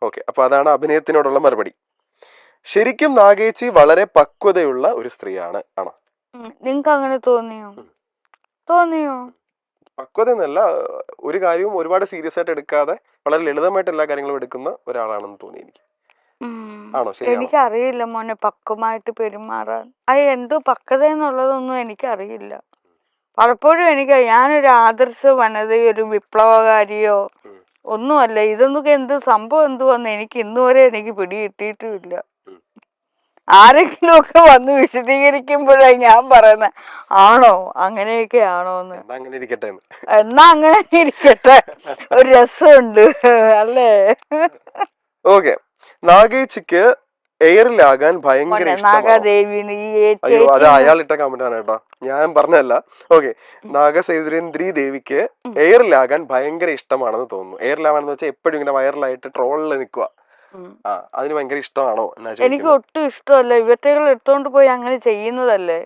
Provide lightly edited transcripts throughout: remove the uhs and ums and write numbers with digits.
Okay, അപ്പൊ അതാണ് അഭിനയത്തിനോടുള്ള മറുപടി. ശരിക്കും നാഗേച്ചി വളരെ പക്വതയുള്ള ഒരു സ്ത്രീയാണ്, ആണോ? നിങ്ങക്ക് അങ്ങനെ തോന്നിയോ? പക്വത എന്നല്ല, ഒരു കാര്യവും ഒരുപാട് സീരിയസ് ആയിട്ട് എടുക്കാതെ വളരെ ലളിതമായിട്ട് എല്ലാ കാര്യങ്ങളും എടുക്കുന്ന ഒരാളാണെന്ന് തോന്നി എനിക്ക്. ആണോ? ശരിയാണോ? എനിക്കറിയില്ല മോനെ പക്വമായിട്ട് പെരുമാറാൻ. അത് എന്തോ പക്വത എന്നുള്ളതൊന്നും എനിക്കറിയില്ല. പലപ്പോഴും ഞാനൊരു ആദർശ വനിതയോ ഒരു വിപ്ലവകാരിയോ ഒന്നുമല്ല. ഇതൊന്നും എന്ത് സംഭവം എന്തുവന്ന് എനിക്ക് ഇന്നുവരെ എനിക്ക് പിടികിട്ടിയിട്ടുമില്ല. ആരെങ്കിലും ഒക്കെ വന്ന് വിശദീകരിക്കുമ്പോഴാണ് ഞാൻ പറയുന്നത് ആണോ അങ്ങനെയൊക്കെ ആണോന്ന്. എന്നാ അങ്ങനെ ഇരിക്കട്ടെ, ഒരു രസമുണ്ട് അല്ലേ? ഓക്കെ, നാഗേച്ചിക്ക് എയറിലാകാൻ ഭയങ്കര നാഗദേവിന് അയ്യോ, അത് അയാൾ ഇട്ട കമന്റ് ആണ് കേട്ടോ, ഞാൻ പറഞ്ഞല്ല. ഓക്കെ, നാഗസേന്ദ്രി ദേവിക്ക് എയറിലാകാൻ ഭയങ്കര ഇഷ്ടമാണെന്ന് തോന്നുന്നു. എയറിലാവാണെന്ന് വെച്ചാൽ എപ്പോഴും ഇങ്ങനെ വൈറലായിട്ട് ട്രോളിൽ നിൽക്കുക. അതിന് ഭയങ്കര ഇഷ്ടമാണോ? എനിക്ക് ഒട്ടും ഇഷ്ടമല്ല. ഇവറ്റകൾ എടുത്തോണ്ട് പോയി അങ്ങനെ ചെയ്യുന്നതല്ലേ.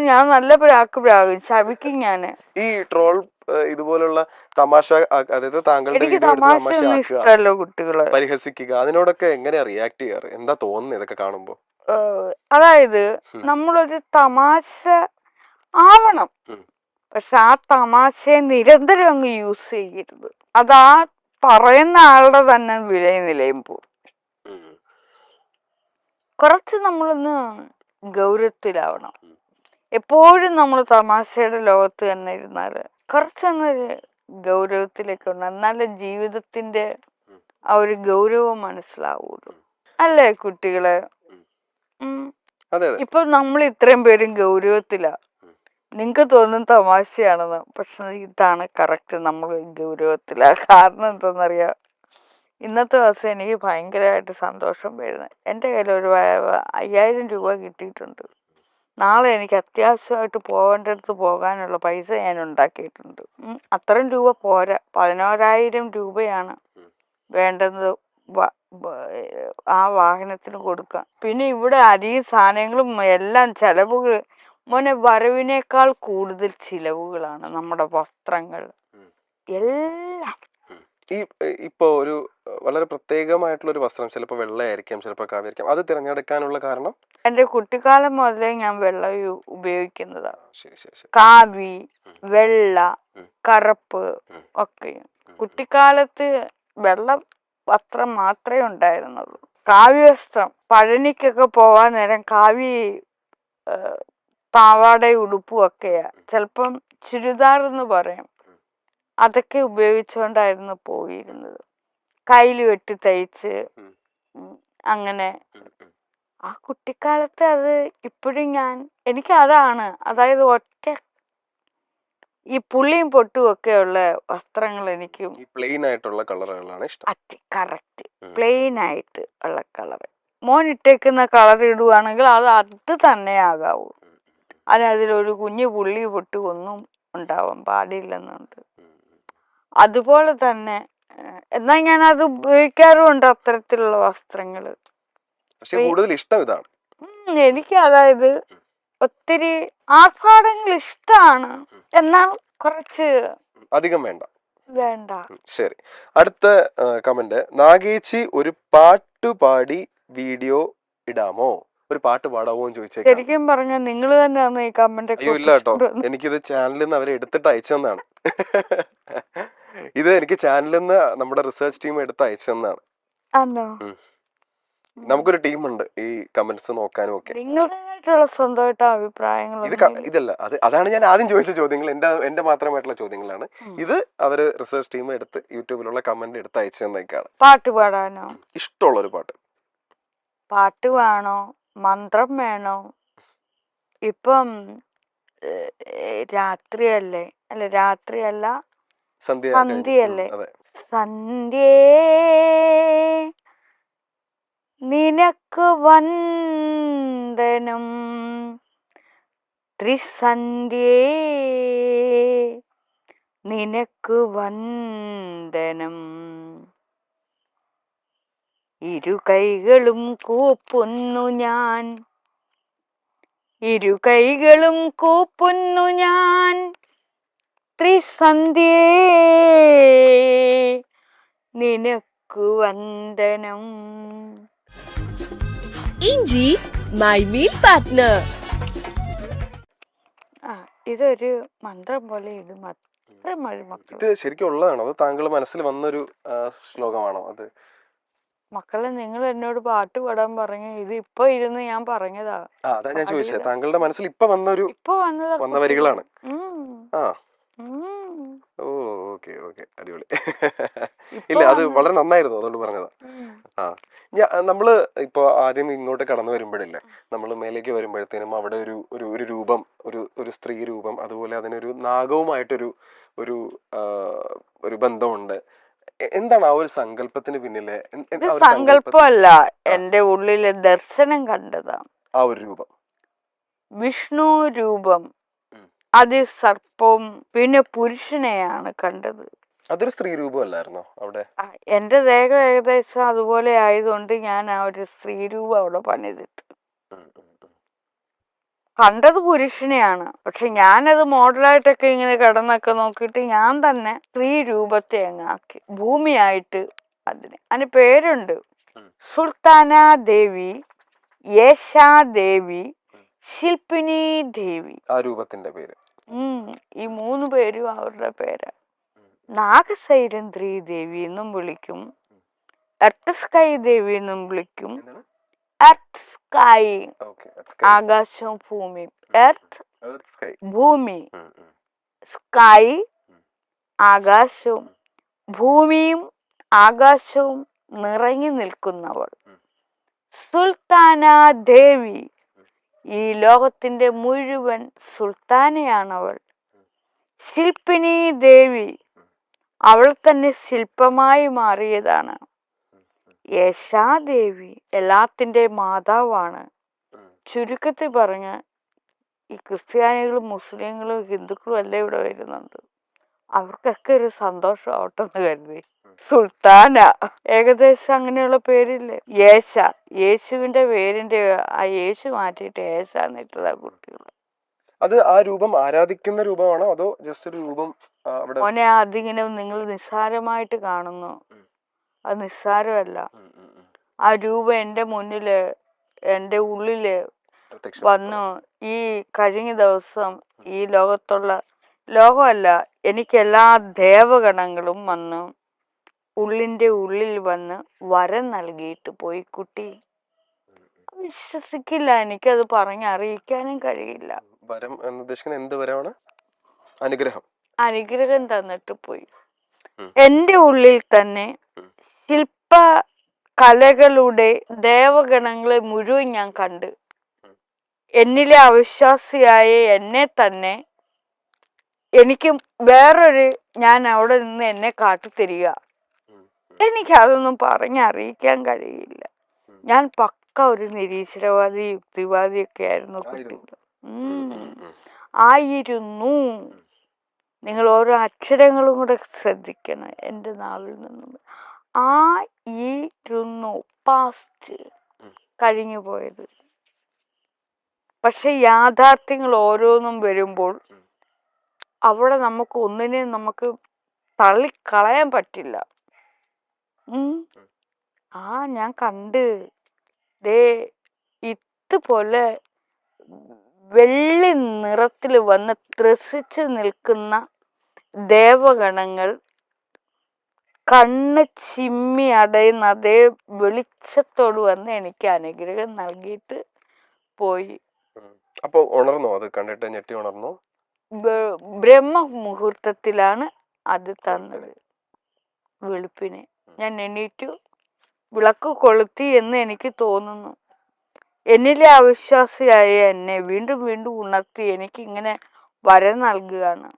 ഞാൻ നല്ല പ്രാകും ശവിക്കും ഞാന്. ഈ ട്രോൾ ഇതുപോലുള്ള തമാശ, അതായത് താങ്കളുടെ വീഡിയോ ഇഷ്ടമല്ലോ കുട്ടികള് പരിഹസിക്കുക, അതിനോടൊക്കെ എങ്ങനെയാ റിയാക്ട് ചെയ്യാറ്? എന്താ തോന്നുന്നത് ഇതൊക്കെ കാണുമ്പോ? അതായത് നമ്മളൊരു തമാശ ആവണം, പക്ഷെ ആ തമാശയെ നിരന്തരം അങ്ങ് യൂസ് ചെയ്യരുത്. അതാ പറയുന്ന ആളുടെ തന്നെ വിലയും നിലയും പോവും. കുറച്ച് നമ്മളൊന്ന് ഗൗരവത്തിലാവണം. എപ്പോഴും നമ്മൾ തമാശയുടെ ലോകത്ത് തന്നെ ഇരുന്നാല് കുറച്ചൊന്ന് ഗൗരവത്തിലേക്ക് വരണം. എന്നാലും ജീവിതത്തിന്റെ ആ ഒരു ഗൗരവം മനസ്സിലാവുള്ളൂ, അല്ലേ കുട്ടികളെ? ഇപ്പൊ നമ്മൾ ഇത്രയും പേരും ഗൗരവത്തിലാ. നിങ്ങക്ക് തോന്നും തമാശയാണെന്ന്, പക്ഷെ ഇതാണ് കറക്റ്റ്. നമ്മൾ ഗൗരവത്തിലാ. കാരണം എന്താണെന്നറിയാം, ഇന്നത്തെ ദിവസം എനിക്ക് ഭയങ്കരമായിട്ട് സന്തോഷം വരുന്നത്. എൻ്റെ കയ്യിൽ ഒരു 5000 രൂപ കിട്ടിയിട്ടുണ്ട്. നാളെ എനിക്ക് അത്യാവശ്യമായിട്ട് പോകേണ്ടടുത്ത് പോകാനുള്ള പൈസ ഞാൻ ഉണ്ടാക്കിയിട്ടുണ്ട്. അത്രയും രൂപ പോരാ, 11000 രൂപയാണ് വേണ്ടത് ആ വാഹനത്തിന് കൊടുക്കാം. പിന്നെ ഇവിടെ അരിയും സാധനങ്ങളും എല്ലാം ചെലവുകൾ. മോനെ, വരവിനേക്കാൾ കൂടുതൽ ചിലവുകളാണ് നമ്മുടെ വസ്ത്രങ്ങൾ എല്ലാം. ഇപ്പൊ ഒരു വളരെ പ്രത്യേകമായിട്ടുള്ള ഒരു വസ്ത്രം, ചിലപ്പോൾ വെള്ളയായിരിക്കാം, ചിലപ്പോൾ കാവ്യായിരിക്കാം, അത് തിരഞ്ഞെടുക്കാനുള്ള കാരണം? എന്റെ കുട്ടിക്കാലം മുതലേ ഞാൻ വെള്ള ഉപയോഗിക്കുന്നതാ. കാവി, വെള്ള, കറുപ്പ് ഒക്കെ. കുട്ടിക്കാലത്ത് വെള്ള വസ്ത്രം മാത്രമേ ഉണ്ടായിരുന്നുള്ളൂ. കാവ്യ വസ്ത്രം, പഴനിക്കൊക്കെ പോവാൻ നേരം കാവി പാവാടയും ഉടുപ്പും ഒക്കെയാ. ചിലപ്പം ചുരിദാർ എന്ന് പറയും, അതൊക്കെ ഉപയോഗിച്ചുകൊണ്ടായിരുന്നു പോയിരുന്നത്. കയ്യിൽ വെട്ടി തയ്ച്ച് അങ്ങനെ. ആ കുട്ടിക്കാലത്ത് അത് ഇപ്പോഴും എനിക്ക് അതാണ്, അതായത് ഒറ്റ ഈ പുള്ളിയും പൊട്ടും ഒക്കെ ഉള്ള വസ്ത്രങ്ങൾ എനിക്ക് പ്ലെയിൻ ആയിട്ടുള്ള കളറുകളാണ് ഇഷ്ടം. കറക്റ്റ്, പ്ലെയിൻ ആയിട്ട് ഉള്ള കളർ. മോൻ ഇട്ടേക്കുന്ന കളർ ഇടുവാണെങ്കിൽ അത് തന്നെ ആകാവൂ. അതിലൊരു കുഞ്ഞു പുള്ളി പൊട്ടും ഒന്നും ഉണ്ടാവാൻ പാടില്ലെന്നുണ്ട്. അതുപോലെ തന്നെ എന്നാൽ ഞാൻ അത് ഉപയോഗിക്കാറുമുണ്ട്, അത്തരത്തിലുള്ള വസ്ത്രങ്ങള്. കൂടുതൽ ഇഷ്ടം ഇതാണ് എനിക്ക്. അതായത് ഒത്തിരി ആർഭാടങ്ങൾ ഇഷ്ടമാണ്, എന്നാൽ കുറച്ച് അധികം വേണ്ട. ശരി, അടുത്ത കമന്റ്. നാഗേച്ചി ഒരു പാട്ട് പാടി വീഡിയോ ഇടാമോ? ഒരു പാട്ട് പാടാമോ എന്ന് ചോദിച്ചേക്കാം. ശരിക്കും പറഞ്ഞാൽ നിങ്ങൾ തന്നെയാണ് ഈ കമന്റ്. അയ്യോ ഇല്ല കേട്ടോ, എനിക്കിത് ചാനലിൽ നിന്ന് അവരെ എടുത്തിട്ട് അയച്ചെന്നാണ്. ഇത് എനിക്ക് ചാനലിൽ നിന്ന് നമ്മുടെ റിസർച്ച് ടീം എടുത്ത് അയച്ചെന്നാണ്. നമുക്കൊരു ടീമുണ്ട് ഈ കമന്റ്സ് നോക്കാനും ഒക്കെ. സ്വന്തമായിട്ട് അഭിപ്രായങ്ങൾ ഇതല്ല, അതാണ് ഞാൻ ആദ്യം ചോദിച്ച ചോദ്യങ്ങൾ, എന്റെ മാത്രമായിട്ടുള്ള ചോദ്യങ്ങളാണ്. ഇത് അവര് റിസർച്ച് ടീം എടുത്ത് യൂട്യൂബിലുള്ള കമന്റ് എടുത്ത് അയച്ചെന്നേക്കാണ്. പാട്ട് പാടാനോ? ഇഷ്ടമുള്ള ഒരു പാട്ട് വേണോ? മന്ത്രം വേണോ? ഇപ്പം രാത്രിയല്ലേ? അല്ല, രാത്രിയല്ല, സന്ധ്യയല്ലേ? സന്ധ്യേ നിനക്ക് വന്ദനം, ത്രിസന്ധ്യേ നിനക്ക് വന്ദനം. ഇരു കൈകളും കൂപ്പുന്നു ഞാൻ, ഇരു കൈകളും കൂപ്പുന്നു ഞാൻ, ത്രിസന്ധ്യേ നിനക്ക് അമ്മയ്ക്കു വന്ദനം. ഇഞ്ചി മൈ മീൽ പാർട്ട്ണർ. ഇതൊരു മന്ത്രം പോലെ ഇത് മാത്രം മക്കൾ. ഇത് ശരിക്കും ഉള്ളതാണോ അത് താങ്കൾ മനസ്സിൽ വന്നൊരു ശ്ലോകമാണോ അത്? മക്കളെ, നിങ്ങൾ എന്നോട് പാട്ട് പാടാൻ പറഞ്ഞു, ഇത് ഇപ്പൊ ഇരുന്ന് ഞാൻ പറഞ്ഞതാ. അതാ ഞാൻ ചോദിച്ചത്, താങ്കളുടെ മനസ്സിൽ ഇപ്പൊ വന്ന വരികളാണ്. ആ ഓ ഓക്കെ ഓക്കെ, അടിപൊളി. ഇല്ല, അത് വളരെ നന്നായിരുന്നു, അതുകൊണ്ട് പറഞ്ഞതാ. നമ്മള് ഇപ്പൊ ആദ്യം ഇങ്ങോട്ട് കടന്നു വരുമ്പോഴില്ലേ, നമ്മൾ മേലേക്ക് വരുമ്പോഴത്തേനും അവിടെ ഒരു രൂപം, ഒരു സ്ത്രീ രൂപം, അതുപോലെ അതിനൊരു നാഗവുമായിട്ടൊരു ഒരു ഒരു ബന്ധമുണ്ട്. എന്താണ് ആ ഒരു സങ്കല്പത്തിന് പിന്നിലെ? സങ്കല്പമല്ല, എന്റെ ഉള്ളിലെ ദർശനം കണ്ടതാണ് ആ ഒരു രൂപം. വിഷ്ണു രൂപം, അത് സർപ്പം, പിന്നെ പുരുഷനെയാണ് കണ്ടത്. അതൊരു സ്ത്രീ രൂപമല്ലായിരുന്നോ അവിടെ? എന്റെ ദേഹം ഏകദേശം അതുപോലെ ആയതുകൊണ്ട് ഞാൻ ആ ഒരു സ്ത്രീ രൂപം അവിടെ പണിതിട്ട്. കണ്ടത് പുരുഷനെയാണ്, പക്ഷെ ഞാനത് മോഡലായിട്ടൊക്കെ ഇങ്ങനെ കിടന്നൊക്കെ നോക്കിയിട്ട് ഞാൻ തന്നെ സ്ത്രീ രൂപത്തെ അങ്ങാക്കി, ഭൂമിയായിട്ട്. അതിന് പേരുണ്ട്: സുൽത്താന ദേവി, യേശാ ദേവി, ശില്പിനി ദേവി. ആ രൂപത്തിന്റെ പേര്. ഈ 3 പേരും അവരുടെ പേര്. നാഗസൈരന്ധ്രി ദേവി എന്നും വിളിക്കും, എർത്ത് സ്കൈ ദേവി എന്നും വിളിക്കും. എർത്ത് സ്കൈ, ആകാശവും ഭൂമിയും. എർത്ത് ഭൂമി, സ്കൈ ആകാശവും, ഭൂമിയും ആകാശവും നിറഞ്ഞു നിൽക്കുന്നവൾ സുൽത്താന ദേവി. ഈ ലോകത്തിന്റെ മുഴുവൻ സുൽത്താനയാണവൾ. ശില്പിനി ദേവി, അവൾ തന്നെ ശില്പമായി മാറിയതാണ്. യേശാദേവി എല്ലാത്തിന്റെ മാതാവാണ്. ചുരുക്കത്തിൽ പറഞ്ഞ, ഈ ക്രിസ്ത്യാനികളും മുസ്ലിങ്ങളും ഹിന്ദുക്കളും എല്ലാം ഇവിടെ വരുന്നുണ്ട്, അവർക്കൊക്കെ ഒരു സന്തോഷമാവട്ടെന്ന് കരുതി സുൽത്താന. ഏകദേശം അങ്ങനെയുള്ള പേരില്ലേ, യേശുവിന്റെ പേരിന്റെ ആ യേശു മാറ്റിയിട്ട് യേശ എന്നിട്ടതാ കുട്ടികൾ. അത് ആ രൂപം ആരാധിക്കുന്ന രൂപമാണോ, അതോ ജസ്റ്റ് ഒരു രൂപം? മോനെ, അതിങ്ങനെ നിങ്ങൾ നിസ്സാരമായിട്ട് കാണുന്നു, അത് നിസ്സാരമല്ല. ആ രൂപം എന്റെ മുന്നില്, എന്റെ ഉള്ളില് വന്നു. ഈ കഴിഞ്ഞ ദിവസം ഈ ലോകമല്ല, എനിക്ക് എല്ലാ ദേവഗണങ്ങളും വന്നു ഉള്ളിന്റെ ഉള്ളിൽ വന്ന് വരം നൽകിയിട്ട് പോയി കുട്ടി. വിശ്വസിക്കില്ല, എനിക്കത് പറഞ്ഞറിയിക്കാനും കഴിയില്ല. വരം എന്ന് ഉദ്ദേശിക്കുന്നത് എന്ത് വരമാണ്? അനുഗ്രഹം തന്നിട്ട് പോയി. എന്റെ ഉള്ളിൽ തന്നെ ശില്പ കലകളുടെ ദേവഗണങ്ങളെ മുഴുവൻ ഞാൻ കണ്ട്. എന്നിലെ അവിശ്വാസിയായ എന്നെ തന്നെ എനിക്ക് ഞാൻ അവിടെ നിന്ന് എന്നെ കാട്ടിത്തരിക. എനിക്കതൊന്നും പറഞ്ഞറിയിക്കാൻ കഴിയില്ല. ഞാൻ പക്ക ഒരു നിരീശ്വരവാദി, യുക്തിവാദിയൊക്കെ ആയിരുന്നു കുട്ടികൾ. ആയിരുന്നു. നിങ്ങൾ ഓരോ അക്ഷരങ്ങളും കൂടെ ശ്രദ്ധിക്കണം എൻ്റെ നാവിൽ നിന്നും. പാസ്റ്റ് കഴിഞ്ഞു പോയത്. പക്ഷെ യാഥാർത്ഥ്യങ്ങൾ ഓരോന്നും വരുമ്പോൾ അവിടെ നമുക്ക് തള്ളിക്കളയാൻ പറ്റില്ല. ഞാൻ കണ്ട് ഇതുപോലെ വെള്ളി നിറത്തിൽ വന്ന് ത്രസിച്ച് നിൽക്കുന്ന ദേവഗണങ്ങൾ കണ്ണ് ചിമ്മി അടയുന്ന അതേ വെളിച്ചത്തോട് വന്ന് എനിക്ക് അനുഗ്രഹം നൽകിയിട്ട് പോയി. അപ്പൊ ഉണർന്നോ? അത് കണ്ടിട്ട് ഞെട്ടി ഉണർന്നോ? ബ്രഹ്മ മുഹൂർത്തത്തിലാണ് അത് തന്നത്. വെളുപ്പിനെ ഞാൻ എണീറ്റു, വിളക്ക് കൊളുത്തി എന്ന് എനിക്ക് തോന്നുന്നു. എന്നിലെ അവിശ്വാസിയായ എന്നെ വീണ്ടും വീണ്ടും ഉണർത്തി എനിക്ക് ഇങ്ങനെ വരം നൽകുകയാണ്.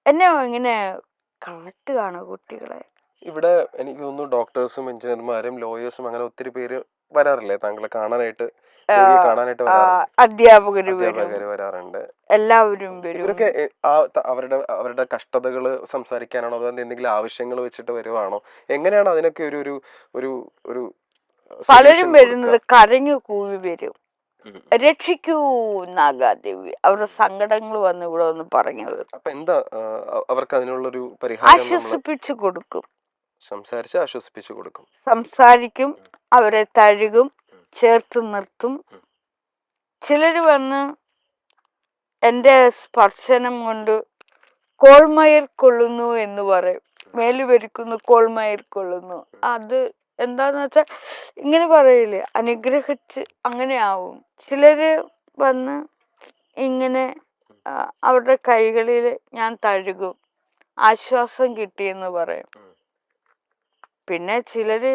എന്നെ ഇങ്ങനെ കാട്ടുകയാണ് കുട്ടികളെ. ഇവിടെ എനിക്ക് തോന്നുന്നു ഡോക്ടേഴ്സും എഞ്ചിനീയർമാരും ലോയേഴ്സും അങ്ങനെ ഒത്തിരി പേര് വരാറില്ലേ താങ്കളെ കാണാനായിട്ട്? അധ്യാപകര് വരാറുണ്ട്. എല്ലാവരും വരും. ഇവരൊക്കെ അവരുടെ കഷ്ടതകള് സംസാരിക്കാനാണോ, അതോ എന്തെങ്കിലും ആവശ്യങ്ങൾ വെച്ചിട്ട് വരുവാണോ? എങ്ങനെയാണ് അതിനൊക്കെ ഒരു പലരും വരുന്നത് കരഞ്ഞു കൂവി വരും, രക്ഷിക്കൂ നാഗാദേവി. അവരുടെ സങ്കടങ്ങൾ വന്ന് ഇവിടെ ഒന്ന് പറഞ്ഞത്. അപ്പൊ എന്താ അവർക്ക് അതിനുള്ളൊരു പരിഹാരം? ആശ്വസിപ്പിച്ചു കൊടുക്കും. സംസാരിച്ച് ആശ്വസിപ്പിച്ചു കൊടുക്കും. സംസാരിക്കും, അവരെ തഴുകും, ചേർത്ത് നിർത്തും. ചിലർ വന്ന് എൻ്റെ സ്പർശനം കൊണ്ട് കോൾമയർ കൊള്ളുന്നു എന്ന് പറയും. മേലുവരിക്കുന്നു, കോൾമയർ കൊള്ളുന്നു. അത് എന്താന്ന് വെച്ചാൽ ഇങ്ങനെ പറയില്ലേ, അനുഗ്രഹിച്ച് അങ്ങനെ ആവും. ചിലര് വന്ന് ഇങ്ങനെ അവരുടെ കൈകളിൽ ഞാൻ തഴുകും, ആശ്വാസം കിട്ടിയെന്ന് പറയും. പിന്നെ ചിലര്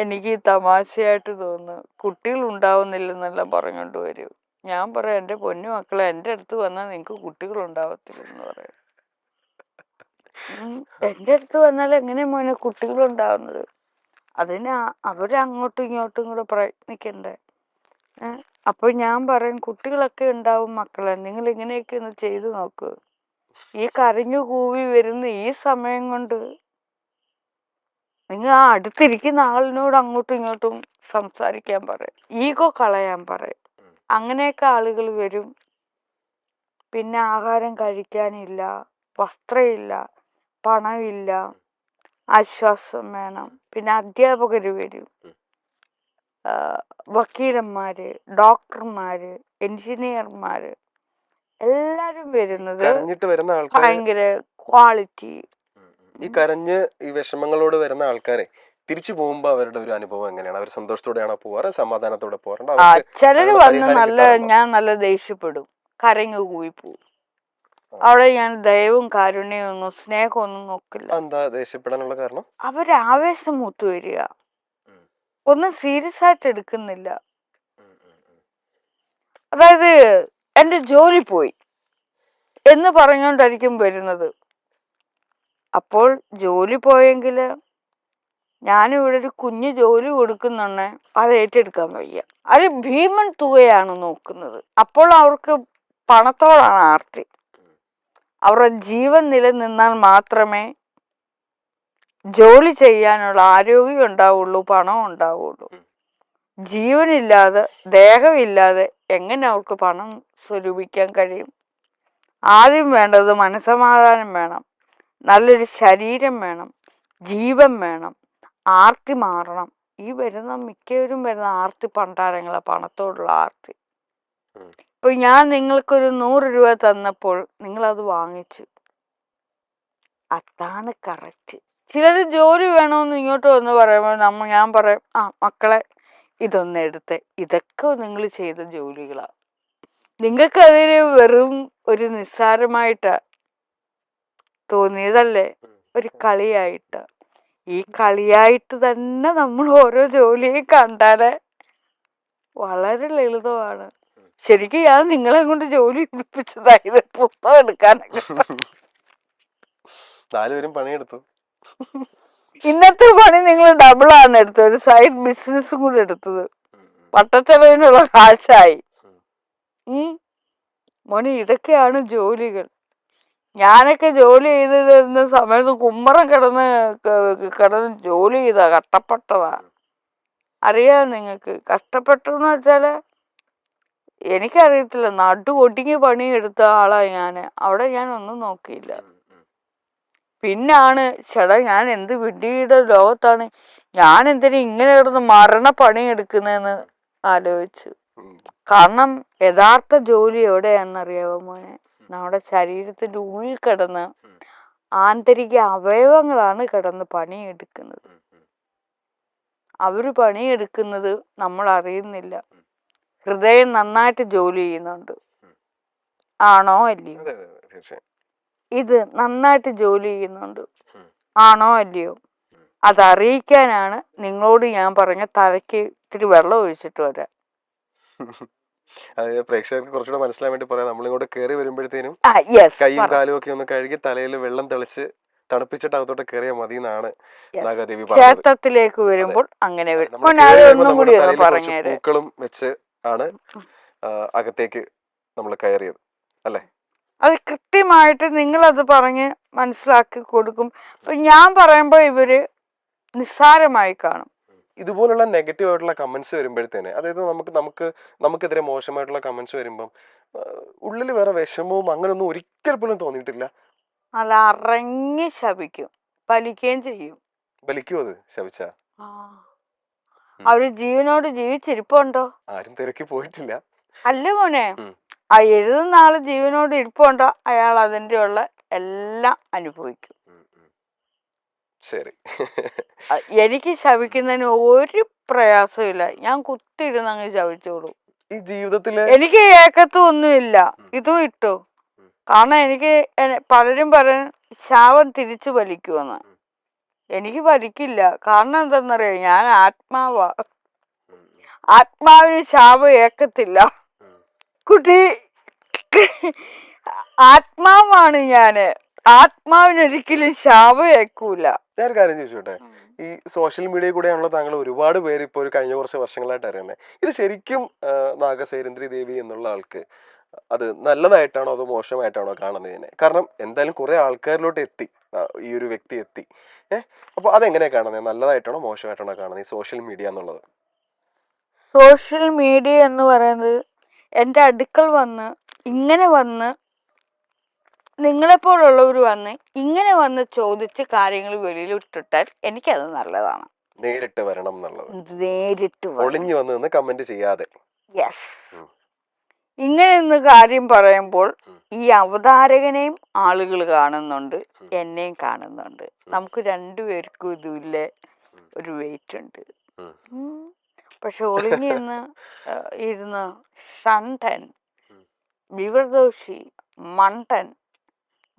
എനിക്ക് തമാശയായിട്ട് തോന്നുന്നു, കുട്ടികൾ ഉണ്ടാവുന്നില്ലെന്നെല്ലാം പറഞ്ഞുകൊണ്ട് വരും. ഞാൻ പറയാം, എൻ്റെ പൊന്നു മക്കളെ, എൻ്റെ അടുത്ത് വന്നാൽ നിങ്ങൾക്ക് കുട്ടികൾ ഉണ്ടാവത്തില്ലെന്ന് പറയും. എൻ്റെ അടുത്ത് വന്നാൽ എങ്ങനെ മോനെ കുട്ടികൾ ഉണ്ടാവുന്നത്? അതിന് അവരങ്ങോട്ടും ഇങ്ങോട്ടും കൂടെ പ്രയത്നിക്കണ്ടേ? അപ്പോൾ ഞാൻ പറയും, കുട്ടികളൊക്കെ ഉണ്ടാവും മക്കളെ, നിങ്ങൾ ഇങ്ങനെയൊക്കെ ഒന്ന് ചെയ്തു നോക്ക്. ഈ കരഞ്ഞു കൂവി വരുന്ന ഈ സമയം കൊണ്ട് നിങ്ങൾ ആ അടുത്തിരിക്കുന്ന ആളിനോട് അങ്ങോട്ടും ഇങ്ങോട്ടും സംസാരിക്കാൻ പറയും, ഈഗോ കളയാൻ പറയും. അങ്ങനെയൊക്കെ ആളുകൾ വരും. പിന്നെ ആഹാരം കഴിക്കാനില്ല, വസ്ത്രമില്ല, പണമില്ല, ആശ്വാസം വേണം. പിന്നെ അധ്യാപകർ വരും, വക്കീലന്മാര്, ഡോക്ടർമാര്, എഞ്ചിനീയർമാര്, എല്ലാരും വരുന്നത് ഭയങ്കര ക്വാളിറ്റി. ഈ കരഞ്ഞ് ഈ വിഷമങ്ങളോട് വരുന്ന ആൾക്കാരെ തിരിച്ചു പോകുമ്പോ അവരുടെ ഒരു അനുഭവം എങ്ങനെയാണ്? അവർ സന്തോഷത്തോടെയാണോ പോവാറ്, സമാധാനത്തോടെ പോവാറുണ്ട്? ചിലര് വന്ന് ഞാൻ നല്ല ദേഷ്യപ്പെടും, കരഞ്ഞു കൂവി പോവും. അവിടെ ഞാൻ ദയവും കാരുണ്യവും ഒന്നും സ്നേഹമൊന്നും നോക്കില്ല. എന്താ ദേഷ്യപ്പെടാനുള്ള കാരണം? അവര് ആവേശം മൂത്ത് വരിക, ഒന്നും സീരിയസ് ആയിട്ട് എടുക്കുന്നില്ല. അതായത് എൻ്റെ ജോലി പോയി എന്ന് പറഞ്ഞുകൊണ്ടായിരിക്കും വരുന്നത്. അപ്പോൾ ജോലി പോയെങ്കിൽ ഞാനിവിടെ ഒരു കുഞ്ഞു ജോലി കൊടുക്കുന്നുണ്ടെ അത് ഏറ്റെടുക്കാൻ വയ്യ. അത് ഭീമൻ തുകയാണ് നോക്കുന്നത്. അപ്പോൾ അവർക്ക് പണത്തോടാണ് ആർത്തി. അവരുടെ ജീവൻ നിലനിന്നാൽ മാത്രമേ ജോലി ചെയ്യാനുള്ള ആരോഗ്യം ഉണ്ടാവുള്ളൂ, പണം ഉണ്ടാവുള്ളൂ. ജീവനില്ലാതെ, ദേഹമില്ലാതെ എങ്ങനെ അവർക്ക് പണം സ്വരൂപിക്കാൻ കഴിയും? ആദ്യം വേണ്ടത് മനസ്സമാധാനം വേണം, നല്ലൊരു ശരീരം വേണം, ജീവൻ വേണം, ആർത്തി മാറണം. ഈ വരുന്ന മിക്കവരും വരുന്ന ആർത്തി പണ്ടാരങ്ങളാ, പണത്തോടുള്ള ആർത്തി. ഇപ്പൊ ഞാൻ നിങ്ങൾക്കൊരു 100 രൂപ തന്നപ്പോൾ നിങ്ങളത് വാങ്ങിച്ചു, അതാണ് കറക്റ്റ്. ചിലർ ജോലി വേണമെന്ന് ഇങ്ങോട്ട് വന്ന് പറയുമ്പോൾ ഞാൻ പറയും, മക്കളെ ഇതൊന്ന് എടുത്ത്, ഇതൊക്കെ നിങ്ങൾ ചെയ്ത ജോലികളാ, നിങ്ങൾക്കതിന് വെറും ഒരു നിസ്സാരമായിട്ടാ തോന്നിയതല്ലേ, ഒരു കളിയായിട്ട്. ഈ കളിയായിട്ട് തന്നെ നമ്മൾ ഓരോ ജോലിയെ കണ്ടാല് വളരെ ലളിതമാണ്. ശരിക്കും ഞാൻ നിങ്ങളെ കൊണ്ട് ജോലി എടുപ്പിച്ചതായത് പുസ്തകം എടുക്കാനൊക്കെ. 4 പേരും പണിയെടുത്തു. ഇന്നത്തെ പണി നിങ്ങൾ ഡബിളാണ് എടുത്തത്, ഒരു സൈഡ് ബിസിനസ്സും കൂടി എടുത്തത്. പട്ടച്ചെലവിനുള്ള കാശായി. മോനെ, ഇതൊക്കെയാണ് ജോലികൾ. ഞാനൊക്കെ ജോലി ചെയ്ത് തരുന്ന സമയത്ത് കുമ്മറം കിടന്ന് ജോലി ചെയ്താ, കഷ്ടപ്പെട്ടതാ. അറിയാം നിങ്ങൾക്ക്, കഷ്ടപ്പെട്ടെന്ന് വെച്ചാല് എനിക്കറിയത്തില്ല, നടു ഒടുങ്ങി പണിയെടുത്ത ആളാ ഞാൻ. അവിടെ ഞാൻ ഒന്നും നോക്കിയില്ല. പിന്നാണ് ഞാൻ എന്ത് വിഡ്ഢിയുടെ ലോകത്താണ് ഞാൻ എന്തിനാ ഇങ്ങനെ കിടന്ന് മരണ പണിയെടുക്കുന്നതെന്ന് ആലോചിച്ചു. കാരണം യഥാർത്ഥ ജോലി എവിടെയാണെന്നറിയാവോ മോനെ? നമ്മുടെ ശരീരത്തിന്റെ ഉള്ളിൽ കിടന്ന് ആന്തരിക അവയവങ്ങളാണ് കിടന്ന് പണിയെടുക്കുന്നത്. അവര് പണിയെടുക്കുന്നത് നമ്മൾ അറിയുന്നില്ല. ഹൃദയം നന്നായിട്ട് ജോലി ചെയ്യുന്നുണ്ട്, ആണോ അല്ലയോ? ഇത് നന്നായിട്ട് ജോലി ചെയ്യുന്നുണ്ട്, ആണോ അല്ലയോ? അതറിയിക്കാനാണ് നിങ്ങളോട് ഞാൻ പറഞ്ഞ തലയ്ക്ക് ഇത്തിരി വെള്ളം ഒഴിച്ചിട്ട് വരാം. പ്രേക്ഷകർക്ക് കുറച്ചുകൂടെ മനസ്സിലാൻ വേണ്ടി പറയാം, നമ്മളിങ്ങോട്ട് കയറി വരുമ്പോഴത്തേനും കൈയും കാലും ഒക്കെ ഒന്ന് കഴുകി തലയിൽ വെള്ളം തെളിച്ച് തണുപ്പിച്ചിട്ട് അകത്തോട്ട് കയറിയാൽ മതി എന്നാണ് നാഗാദേവി പറഞ്ഞത്. ക്ഷേത്രത്തിലേക്ക് വരുമ്പോൾ അങ്ങനെ വരും. പൂക്കളും വെച്ച് ആണ് അകത്തേക്ക് നമ്മൾ കയറിയത് അല്ലേ? അത് കൃത്യമായിട്ട് നിങ്ങളത് പറഞ്ഞ് മനസ്സിലാക്കി കൊടുക്കും. അപ്പൊ ഞാൻ പറയുമ്പോൾ ഇവര് നിസ്സാരമായി കാണും. ഇതുപോലുള്ള നെഗറ്റീവ് ആയിട്ടുള്ള കമന്റ്സ് വരുമ്പോഴത്തേന്, അതായത് നമുക്കെതിരെ മോശമായിട്ടുള്ള കമന്റ്സ് വരുമ്പം ഉള്ളിൽ വേറെ വിഷമവും അങ്ങനൊന്നും ഒരിക്കൽ പോലും തോന്നിയിട്ടില്ല? അല്ല, അറങ്ങി ശപിക്കും. വലിക്കുകയും ചെയ്യും. വലിക്കുമോ അത് ശപിച്ച? ആ. അവര് ജീവനോട് ജീവിച്ചിരിപ്പുണ്ടോ? ആരും തിരക്കി പോയിട്ടില്ല. അല്ല മോനെ, ഉം. ആ എഴുതുന്ന ആള് ജീവനോട് ഇരിപ്പുണ്ടോ, അയാൾ അതിൻ്റെ ഉള്ള എല്ലാം അനുഭവിക്കും. ശരി. എനിക്ക് ശപിക്കുന്നതിന് ഒരു പ്രയാസമില്ല. ഞാൻ കുത്തിയിരുന്ന് അങ്ങ് ശപിച്ചോളൂ. ഈ ജീവിതത്തില് എനിക്ക് ഏക്കത്തും ഒന്നുമില്ല. ഇതും ഇട്ടു. കാരണം എനിക്ക് പലരും പറയും ശാപം തിരിച്ചു വലിക്കുമെന്ന്. എനിക്ക് വലിക്കില്ല. കാരണം എന്താണെന്നറിയോ, ഞാൻ ആത്മാവാ. ആത്മാവിന് ശാപം ഏക്കത്തില്ല കുട്ടി. ആത്മാവാണ് ഞാന്. ആത്മാവിനൊരിക്കലും ശാപം ഏക്കൂല. ഞാനൊരു കാര്യം ചോദിച്ചോട്ടെ, ഈ സോഷ്യൽ മീഡിയയിൽ കൂടെയാണല്ലോ താങ്കൾ ഒരുപാട് പേര് ഇപ്പോൾ ഒരു കഴിഞ്ഞ കുറച്ച് വർഷങ്ങളായിട്ട് അറിയുന്നത്. ഇത് ശരിക്കും നാഗസൈരന്ധ്രി ദേവി എന്നുള്ള ആൾക്ക് അത് നല്ലതായിട്ടാണോ അതോ മോശമായിട്ടാണോ കാണുന്നതിനെ? കാരണം എന്തായാലും കുറെ ആൾക്കാരിലോട്ട് എത്തി, ഈ ഒരു വ്യക്തി എത്തി. അപ്പൊ അതെങ്ങനെയാ കാണുന്നത്? നല്ലതായിട്ടാണോ മോശമായിട്ടാണോ കാണുന്നത് ഈ സോഷ്യൽ മീഡിയ എന്നുള്ളത്? സോഷ്യൽ മീഡിയ എന്ന് പറയുന്നത് എൻ്റെ അടുക്കൽ വന്ന് ഇങ്ങനെ വന്ന് നിങ്ങളെപ്പോലുള്ളവർ വന്ന് ഇങ്ങനെ വന്ന് ചോദിച്ച് കാര്യങ്ങൾ വെളിയിലിട്ടിട്ടാൽ എനിക്കത് നല്ലതാണ്. നേരിട്ട് വരണം എന്നുള്ളത്. നേരിട്ട് ഒളിഞ്ഞു വന്ന് നിന്ന് കമന്റ് ചെയ്യാതെ. യെസ്. ഇങ്ങനെ നിന്ന് കാര്യം പറയുമ്പോൾ ഈ അവതാരകനെയും ആളുകൾ കാണുന്നുണ്ട്, എന്നെയും കാണുന്നുണ്ട്. നമുക്ക് രണ്ടുപേർക്കും ഇതിലെ ഒരു വെയിറ്റ് ഉണ്ട്. പക്ഷെ ഒളിഞ്ഞിന്ന് ഇരുന്ന് ഷണ്ടൻ, വിവരദോഷി, മണ്ടൻ,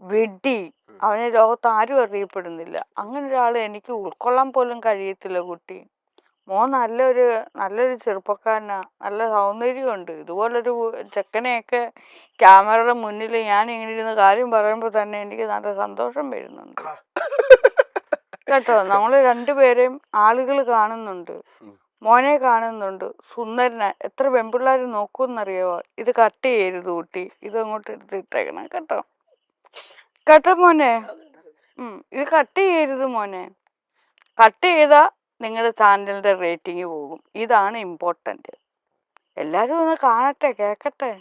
വെഡ്ഡി, അവനെ ലോകത്ത് ആരും അറിയപ്പെടുന്നില്ല. അങ്ങനെ ഒരാളെ എനിക്ക് ഉൾക്കൊള്ളാൻ പോലും കഴിയത്തില്ല കുട്ടി. മോൻ നല്ലൊരു ചെറുപ്പക്കാരനാ, നല്ല സൗന്ദര്യമുണ്ട്. ഇതുപോലൊരു ചെക്കനെയൊക്കെ ക്യാമറയുടെ മുന്നിൽ ഞാൻ ഇങ്ങനെ ഇരുന്ന് കാര്യം പറയുമ്പോൾ തന്നെ എനിക്ക് നല്ല സന്തോഷം വരുന്നുണ്ട് കേട്ടോ. നമ്മൾ രണ്ടുപേരെയും ആളുകൾ കാണുന്നുണ്ട്. മോനെ കാണുന്നുണ്ട്, സുന്ദരന. എത്ര പെൺപിള്ളേർ നോക്കൂന്നറിയോ? ഇത് കട്ട് ചെയ്യരുത് കുട്ടി, ഇതങ്ങോട്ട് എടുത്തിട്ടേക്കണം കേട്ടോ. കേട്ടോ മോനെ? ഇത് കട്ട് ചെയ്യരുത് മോനെ. കട്ട് ചെയ്താ നിങ്ങളുടെ ചാനലിന്റെ റേറ്റിംഗ് പോകും. ഇതാണ് ഇമ്പോർട്ടന്റ്. എല്ലാരും ഒന്ന് കാണട്ടെ, കേക്കട്ടെ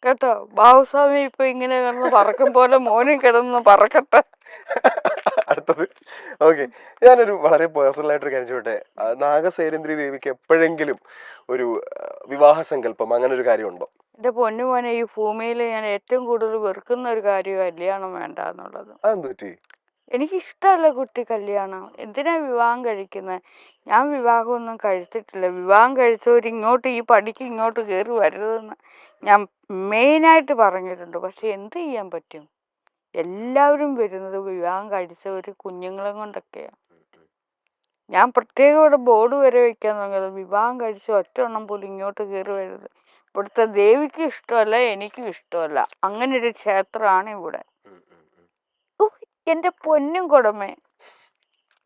കേട്ടോ. ബാബുസ്വാമി ഇപ്പൊ ഇങ്ങനെ കിടന്ന് പറക്കും പോലെ മോനും കിടന്ന് പറക്കട്ടെ. അടുത്തത് ഓക്കെ, ഞാനൊരു വളരെ പേഴ്സണൽ ആയിട്ടൊരു കാര്യം ചോട്ടെ. നാഗസൈരന്ധ്രി ദേവിക്ക് എപ്പോഴെങ്കിലും ഒരു വിവാഹ സങ്കല്പം അങ്ങനെ ഒരു കാര്യം ഉണ്ടോ? എന്റെ പൊന്നു മോനെ, ഈ ഭൂമിയിൽ ഞാൻ ഏറ്റവും കൂടുതൽ വെറുക്കുന്ന ഒരു കാര്യം കല്യാണം വേണ്ട എന്നുള്ളത്. അതെന്ത് പറ്റി? എനിക്കിഷ്ടമല്ല കുട്ടി കല്യാണം. എന്തിനാ വിവാഹം കഴിക്കുന്നത്? ഞാൻ വിവാഹമൊന്നും കഴിച്ചിട്ടില്ല. വിവാഹം കഴിച്ചവർ ഇങ്ങോട്ട് ഈ പടിക്ക് ഇങ്ങോട്ട് കയറി വരരുതെന്ന് ഞാൻ മെയിനായിട്ട് പറഞ്ഞിട്ടുണ്ട്. പക്ഷെ എന്ത് ചെയ്യാൻ പറ്റും? എല്ലാവരും വരുന്നത് വിവാഹം കഴിച്ചവർ കുഞ്ഞുങ്ങളെ കൊണ്ടൊക്കെയാണ്. ഞാൻ പ്രത്യേകം ഇവിടെ ബോർഡ് വരെ വയ്ക്കാൻ തുടങ്ങിയത്, വിവാഹം കഴിച്ച ഒറ്റ എണ്ണം പോലും ഇങ്ങോട്ട് കയറി വരരുത്. ഇവിടുത്തെ ദേവിക്ക് ഇഷ്ടമല്ല, എനിക്കും ഇഷ്ടമല്ല. അങ്ങനെ ഒരു ക്ഷേത്രമാണ് ഇവിടെ. എന്റെ പൊന്നും കുടമേ,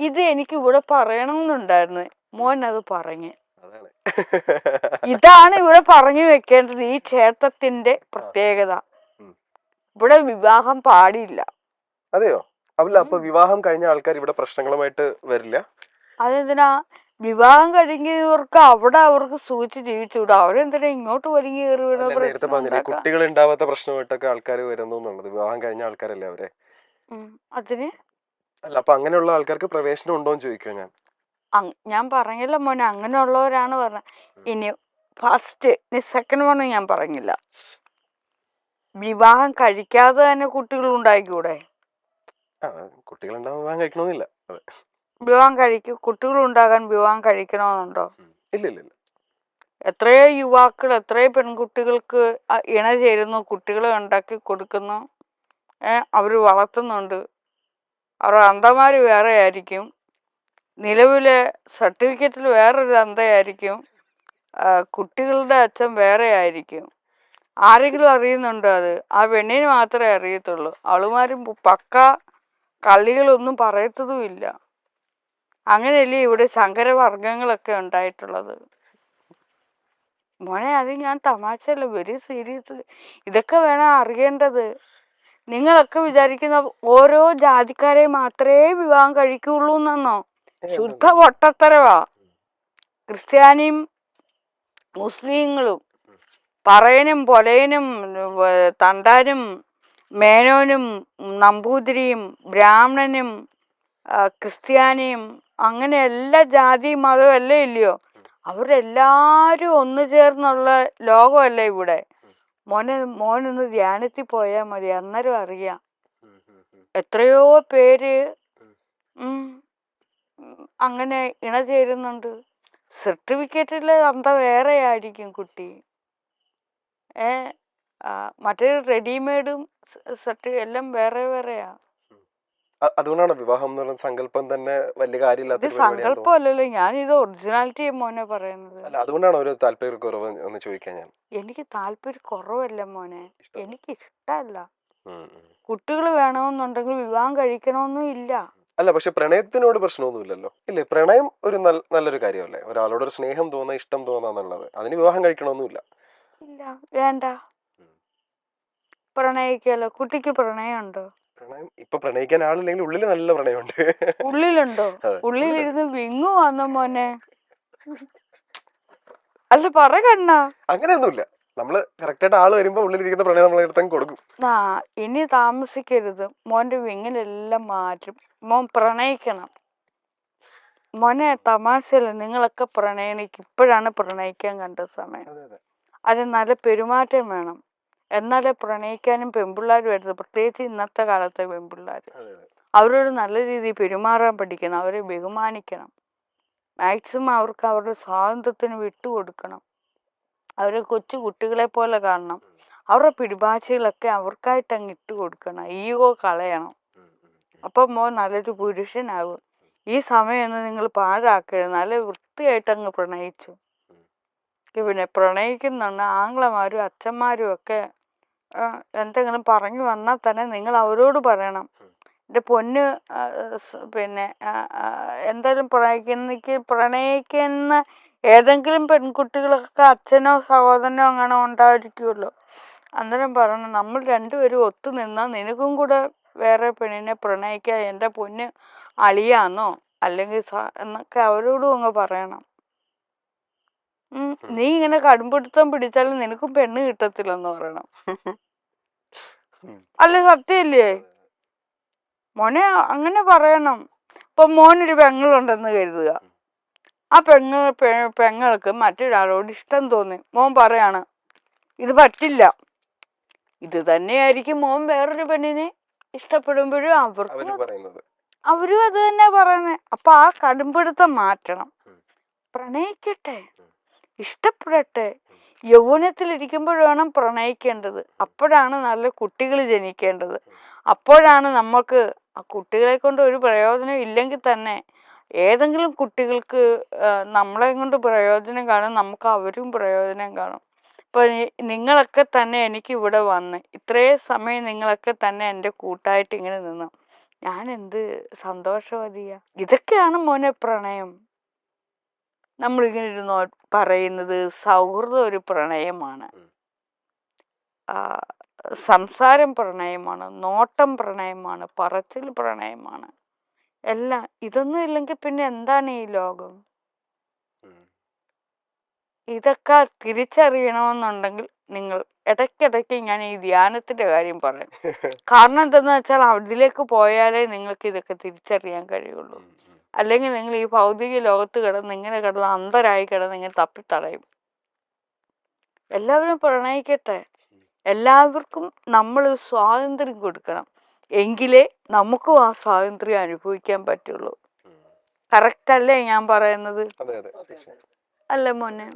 ഇത് എനിക്ക് ഇവിടെ പറയണമെന്നുണ്ടായിരുന്നു. മോൻ അത് പറഞ്ഞ്. ഇതാണ് ഇവിടെ പറഞ്ഞു വെക്കേണ്ടത്. ഈ ക്ഷേത്രത്തിന്റെ പ്രത്യേകത, ഇവിടെ വിവാഹം പാടില്ല. അതെയോ? അപ്പൊ വിവാഹം കഴിഞ്ഞ ആൾക്കാർ ഇവിടെ പ്രശ്നങ്ങളുമായിട്ട് വരില്ല? അതെന്തിനാ? വിവാഹം കഴിഞ്ഞവർക്ക് അവിടെ അവർക്ക് സൂചിച്ച് ജീവിച്ചുകൂടാ. അവരെന്തിനാ ഇങ്ങോട്ട് വലിഞ്ഞു കയറി വീണ? കുട്ടികൾ ഉണ്ടാവാത്ത പ്രശ്നമായിട്ടൊക്കെ ആൾക്കാർ വരുന്നു എന്നുള്ളത്. വിവാഹം കഴിഞ്ഞ ആൾക്കാരല്ലേ അവരെ? അതിന് അല്ല, അപ്പൊ അങ്ങനെയുള്ള ആൾക്കാർക്ക് പ്രവേശനം ഉണ്ടോന്ന് ചോദിക്കുക ഞാൻ. ഞാൻ പറഞ്ഞില്ല മോനെ, അങ്ങനെയുള്ളവരാണ് പറഞ്ഞത്. ഇനി ഫസ്റ്റ് സെക്കൻഡ് വൺ ഞാൻ പറഞ്ഞില്ല. വിവാഹം കഴിക്കാതെ തന്നെ കുട്ടികൾ ഉണ്ടായിക്കൂടെ? കുട്ടികൾ വിവാഹം കഴിക്കണമെന്നില്ല. വിവാഹം കുട്ടികൾ ഉണ്ടാകാൻ വിവാഹം കഴിക്കണമെന്നുണ്ടോ? ഇല്ല ഇല്ല ഇല്ല. എത്രയോ യുവാക്കൾ, എത്രയോ പെൺകുട്ടികൾക്ക് ഇണ ചേരുന്നു, കുട്ടികളെ ഉണ്ടാക്കി കൊടുക്കുന്നു, അവർ വളർത്തുന്നുണ്ട്. അവരുടെ അന്തമാര് വേറെ ആയിരിക്കും, നിലവിലെ സർട്ടിഫിക്കറ്റിൽ വേറൊരു അന്തയായിരിക്കും, കുട്ടികളുടെ അച്ഛൻ വേറെ ആയിരിക്കും. ആരെങ്കിലും അറിയുന്നുണ്ടോ? അത് ആ പെണ്ണിന് മാത്രമേ അറിയത്തുള്ളൂ. അവളുമാരും പക്ക കള്ളികളൊന്നും പറയത്തതുമില്ല. അങ്ങനെയല്ലേ ഇവിടെ ശങ്കരവർഗങ്ങളൊക്കെ ഉണ്ടായിട്ടുള്ളത്. മോനെ, അത് ഞാൻ തമാശയല്ല, വെരി സീരിയസ്. ഇതൊക്കെ വേണം അറിയേണ്ടത്. നിങ്ങളൊക്കെ വിചാരിക്കുന്ന ഓരോ ജാതിക്കാരെ മാത്രമേ വിവാഹം കഴിക്കുള്ളൂ എന്നാണോ? ശുദ്ധ പൊട്ടത്തരവാ. ക്രിസ്ത്യാനിയും മുസ്ലിങ്ങളും പറയനും പൊലയനും തണ്ടാനും മേനോനും നമ്പൂതിരിയും ബ്രാഹ്മണനും ക്രിസ്ത്യാനിയും അങ്ങനെ എല്ലാ ജാതിയും മതവും എല്ലാം ഇല്ലയോ, അവരെല്ലാരും ഒന്നു ചേർന്നുള്ള ലോകമല്ലേ ഇവിടെ. മോനൊന്ന് ധ്യാനത്തിൽ പോയാൽ മതി, അന്നേരം അറിയാം എത്രയോ പേര് അങ്ങനെ ഇണചേരുന്നുണ്ട്. സർട്ടിഫിക്കറ്റിൽ അന്ത വേറെ ആയിരിക്കും കുട്ടി, മറ്റേ റെഡിമെയ്ഡും എല്ലാം വേറെ വേറെയാ. അതുകൊണ്ടാണ് വിവാഹം എന്ന് പറയുന്ന സങ്കല്പം തന്നെ വലിയ കാര്യമില്ലാത്ത ഇത് സങ്കല്പമല്ലല്ലോ, ഞാനിത് ഒറിജിനാലിറ്റി മോനെ പറയുന്നത്. അല്ല, അതുകൊണ്ടാണ് ഒരു താല്പര്യക്കുറവ് എന്ന് ചോദിക്കാൻ ഞാൻ. എനിക്ക് താല്പര്യക്കുറവല്ല മോനെ, എനിക്ക് ഇഷ്ടമല്ല. കുട്ടികൾ വേണമെന്നുണ്ടെങ്കിൽ വിവാഹം കഴിക്കണമെന്നും ഇല്ല. അല്ല, പക്ഷെ പ്രണയത്തിനോട് പ്രശ്നമൊന്നുമില്ലല്ലോ, ഇല്ലേ? പ്രണയം ഒരു നല്ലൊരു കാര്യമല്ലേ? ഒരാളോട് ഒരു സ്നേഹം തോന്നുക, ഇഷ്ടം തോന്നാന്നുള്ളത്, അതിന് വിവാഹം കഴിക്കണമെന്നില്ല. ഇല്ല, വേണ്ട, പ്രണയിക്കാലോ. കുട്ടിക്ക് പ്രണയമുണ്ടോ? പ്രണയം ഇപ്പൊ പ്രണയിക്കാൻ ആളില്ലെങ്കിൽ ഉള്ളിൽ നല്ല പ്രണയമുണ്ട്. ഉള്ളിലുണ്ടോ? ഉള്ളിലിരുന്ന് വിങ്ങു വന്ന മോനെ. അല്ല പറ കണ്ണ. അങ്ങനെയൊന്നുമില്ല, നമ്മള് കറക്റ്റായിട്ട് ആള് വരുമ്പോ ഉള്ളിലിരിക്കുന്ന പ്രണയം നമ്മളെ അടുത്തങ്ങ് കൊടുക്കും. ഇനി താമസിക്കരുത്, മോന്റെ വിങ്ങലെല്ലാം മാറ്റും. മോൻ പ്രണയിക്കണം മോനെ. തമാശയല്ല, നിങ്ങളൊക്കെ പ്രണയിക്കും. ഇപ്പോഴാണ് പ്രണയിക്കാൻ കണ്ട സമയം. അത് നല്ല പെരുമാറ്റം വേണം, എന്നാലേ പ്രണയിക്കാനും പെൺപിള്ളേർ വരുന്നത്. പ്രത്യേകിച്ച് ഇന്നത്തെ കാലത്തെ പെൺപിള്ളേർ, അവരോട് നല്ല രീതിയിൽ പെരുമാറാൻ പഠിക്കണം, അവരെ ബഹുമാനിക്കണം. മാക്സിമം അവർക്ക് അവരുടെ സ്വാതന്ത്ര്യത്തിന് വിട്ടുകൊടുക്കണം. അവരെ കൊച്ചു കുട്ടികളെ പോലെ കാണണം. അവരുടെ പിടിഭാഷകളൊക്കെ അവർക്കായിട്ട് അങ്ങ് ഇട്ട് കൊടുക്കണം, ഈഗോ കളയണം. അപ്പം മോൻ നല്ലൊരു പുരുഷനാകും. ഈ സമയമൊന്നും നിങ്ങൾ പാഴാക്കരുത്, നല്ല വൃത്തിയായിട്ട് അങ്ങ് പ്രണയിച്ചു. പിന്നെ പ്രണയിക്കുന്നുണ്ട് ആങ്ങളമാരും അച്ഛന്മാരും ഒക്കെ എന്തെങ്കിലും പറഞ്ഞു വന്നാൽ തന്നെ നിങ്ങൾ അവരോട് പറയണം, എൻ്റെ പൊന്ന് പിന്നെ എന്തായാലും പ്രണയിക്കുന്ന ഏതെങ്കിലും പെൺകുട്ടികളൊക്കെ അച്ഛനോ സഹോദരനോ അങ്ങനെ ഉണ്ടായിരിക്കുമല്ലോ. അന്നേരം പറയണം, നമ്മൾ രണ്ടുപേരും ഒത്തു നിന്നാൽ നിനക്കും കൂടെ വേറെ പെണ്ണിനെ പ്രണയിക്കാൻ എൻ്റെ പൊന്ന് അളിയാന്നോ അല്ലെങ്കിൽ എന്നൊക്കെ അവരോടും അങ്ങ് പറയണം. നീ ഇങ്ങനെ കടുംപിടുത്തം പിടിച്ചാലും നിനക്കും പെണ്ണ് കിട്ടത്തില്ലെന്ന് പറയണം. അല്ല, സത്യല്ലേ മോനെ? അങ്ങനെ പറയണം. ഇപ്പൊ മോനൊരു പെങ്ങളുണ്ടെന്ന് കരുതുക, ആ പെങ്ങൾക്ക് മറ്റൊരാളോട് ഇഷ്ടം തോന്നി, മോൻ പറയാണ് ഇത് പറ്റില്ല. ഇത് തന്നെയായിരിക്കും മോൻ വേറൊരു പെണ്ണിനെ ഇഷ്ടപ്പെടുമ്പോഴും അവരും അത് തന്നെ പറയുന്നേ. അപ്പൊ ആ കടുംപിടുത്തം മാറ്റണം. പ്രണയിക്കട്ടെ, ഇഷ്ടപ്പെടട്ടെ. യൗവനത്തിലിരിക്കുമ്പോൾ വേണം പ്രണയിക്കേണ്ടത്. അപ്പോഴാണ് നല്ല കുട്ടികൾ ജനിക്കേണ്ടത്. അപ്പോഴാണ് നമുക്ക് ആ കുട്ടികളെ കൊണ്ട് ഒരു പ്രയോജനം ഇല്ലെങ്കിൽ തന്നെ ഏതെങ്കിലും കുട്ടികൾക്ക് നമ്മളെ കൊണ്ട് പ്രയോജനം കാണും, നമുക്ക് അവരും പ്രയോജനം കാണും. ഇപ്പൊ നിങ്ങളൊക്കെ തന്നെ എനിക്ക് ഇവിടെ വന്ന് ഇത്രയും സമയം നിങ്ങളൊക്കെ തന്നെ എൻ്റെ കൂട്ടായിട്ട് ഇങ്ങനെ നിന്നു, ഞാൻ എന്ത് സന്തോഷവതിയാ. ഇതൊക്കെയാണ് മോനെ പ്രണയം. നമ്മളിങ്ങനെ ഇരുന്നോ പറയുന്നത് സൗഹൃദം ഒരു പ്രണയമാണ്, സംസാരം പ്രണയമാണ്, നോട്ടം പ്രണയമാണ്, പറച്ചിൽ പ്രണയമാണ്, എല്ലാം. ഇതൊന്നും ഇല്ലെങ്കിൽ പിന്നെ എന്താണ് ഈ ലോകം? ഇതൊക്കെ തിരിച്ചറിയണമെന്നുണ്ടെങ്കിൽ നിങ്ങൾ ഇടയ്ക്കിടയ്ക്ക് ഞാൻ ഈ ധ്യാനത്തിന്റെ കാര്യം പറയാം. കാരണം എന്തെന്ന് വെച്ചാൽ അതിലേക്ക് പോയാലേ നിങ്ങൾക്ക് ഇതൊക്കെ തിരിച്ചറിയാൻ കഴിയുള്ളൂ. അല്ലെങ്കിൽ നിങ്ങൾ ഈ ഭൗതിക ലോകത്ത് കിടന്ന് ഇങ്ങനെ കിടന്ന് അന്ധരായി കിടന്ന് ഇങ്ങനെ തപ്പിത്തടയും. എല്ലാവരും പ്രണയിക്കട്ടെ. എല്ലാവർക്കും നമ്മൾ സ്വാതന്ത്ര്യം കൊടുക്കണം, എങ്കിലേ നമുക്കും ആ സ്വാതന്ത്ര്യം അനുഭവിക്കാൻ പറ്റുള്ളൂ. കറക്റ്റ് അല്ലേ ഞാൻ പറയുന്നത്? അല്ലേ മോനെ?